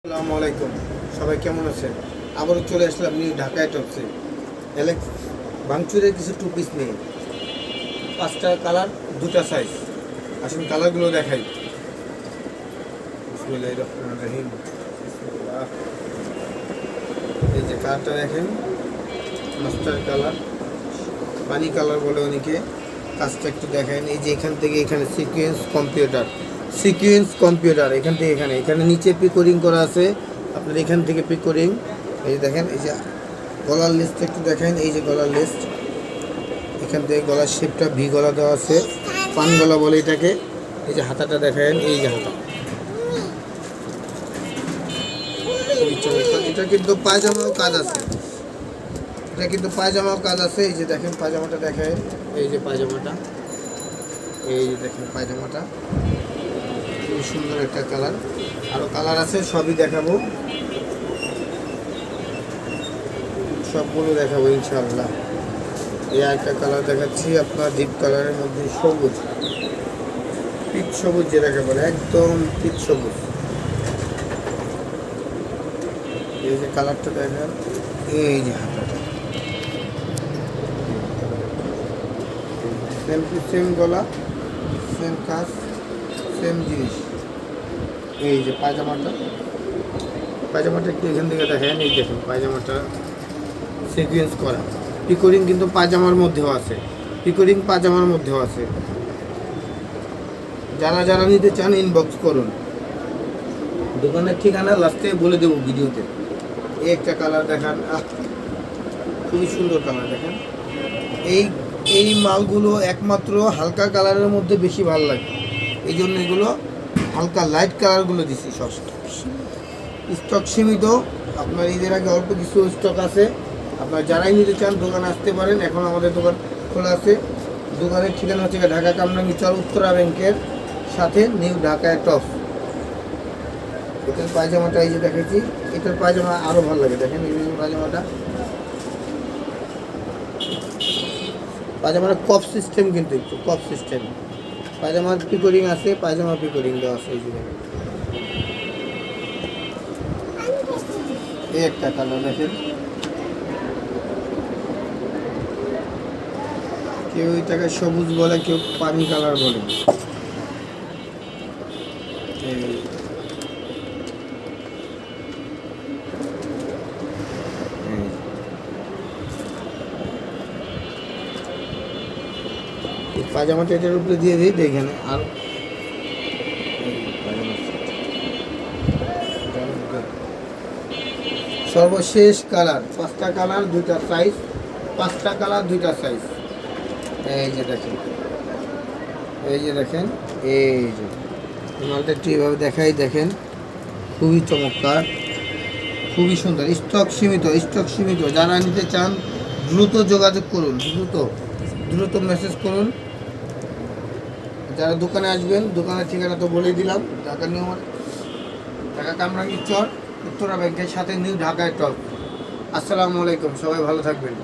আসসালামু আলাইকুম, সবাই কেমন আছেন? আবারও চলে আসলাম নিউ ঢাকায় টপসে। এলেক্স ভাঙচুরের কিছু টু পিস নিয়ে 5টা কালার 2টা সাইজ। আসুন কালারগুলো দেখাই। বিসমিল্লাহির রহমানির রহিম। বিসমিল্লাহ। এই যে কালারটা দেখেন, মাস্টার কালার, পানি কালার বলে অনেকে। কাজটা একটু দেখেন। এই যে এখান থেকে এখানে সিকোয়েন্স কম্পিউটার এখান থেকে এখানে নিচে পিকোরিং করা আছে। আপনার এখান থেকে পিকোরিং, এই যে দেখেন। এই যে গলার লিস্টটা একটু দেখেন। এই যে গলার লিস্ট, এখান থেকে গলার শেপটা ভি গলা দেওয়া আছে, পান গলা বলে এটাকে। এই যে হাতাটা দেখেন, এই যে হাতা, খুবই চমৎকার। এটা কিন্তু পায়জামাও কাজ আছে, এই যে দেখেন পায়জামাটা দেখেন। এই যে পায়জামাটা, এই যে দেখেন পায়জামাটা, খুবই সুন্দর একটা কালার। আরও কালার আছে, সবই দেখাবো, সবগুলো দেখাবো ইনশাআল্লাহ। এই একটা কালার দেখাচ্ছি আপনার, ডিপ কালারের মধ্যে সবুজ, পিচ সবুজ যেটাকে বলে, একদম পিচ সবুজ। এই যে কালারটা দেখেন, এই যে হাতাটা সেম গলা, সেম কাজ, সেম জিনিস। এই যে পায়জামাটা একটু এখান থেকে দেখেন। এই দেখুন পায়জামাটা সিকোয়েন্স করা, পিকোরিং কিন্তু পায়জামার মধ্যেও আছে। যারা নিতে চান ইনবক্স করুন। দোকানের ঠিকানা লাস্টে বলে দেবো ভিডিওতে। এই একটা কালার দেখান, খুবই সুন্দর কালার দেখেন। এই মালগুলো একমাত্র হালকা কালারের মধ্যে বেশি ভালো লাগে, এই জন্য এগুলো হালকা লাইট কালারগুলো দিচ্ছি। সব স্টক সীমিত, আপনার ঈদের আগে অল্প কিছু স্টক আছে। আপনার যারাই নিতে চান দোকানে আসতে পারেন, এখন আমাদের দোকান খোলা আছে। দোকানের ঠিকানা হচ্ছে ঢাকা কামরাঙ্গীরচর উত্তরা ব্যাংকের সাথে নিউ ঢাকায় টপ। এটার পায়জামাটা এই যে দেখেছি, এটার পায়জামা আরও ভালো লাগে দেখেন। এই পায়জামাটা কপ সিস্টেম, কিন্তু একটু কপ সিস্টেম। পায়জামার পিকোরিং আছে, পায়জামা পিকোরিং দেওয়া আছে। এই যে এই একটা কালার দেখেন, কেউ এটাকে সবুজ বলে, কেউ পানি কালার বলে। পায়জামাটা এটার উপরে দিয়ে দিই দেখেন। আর সর্বশেষ কালার, 5টা কালার 2টা সাইজ, এই যে দেখেন, এই যে মালটা একটু এইভাবে দেখাই দেখেন। খুবই চমৎকার, খুবই সুন্দর। স্টক সীমিত, যারা নিতে চান দ্রুত যোগাযোগ করুন, দ্রুত মেসেজ করুন। যারা দোকানে আসবেন, দোকানের ঠিকানা তো বলেই দিলাম, ঢাকা কামরাঙ্গীরচর উত্তরা ব্যাংকের সাথে নিউ ঢাকায় টপ। আসসালামু আলাইকুম, সবাই ভালো থাকবেন।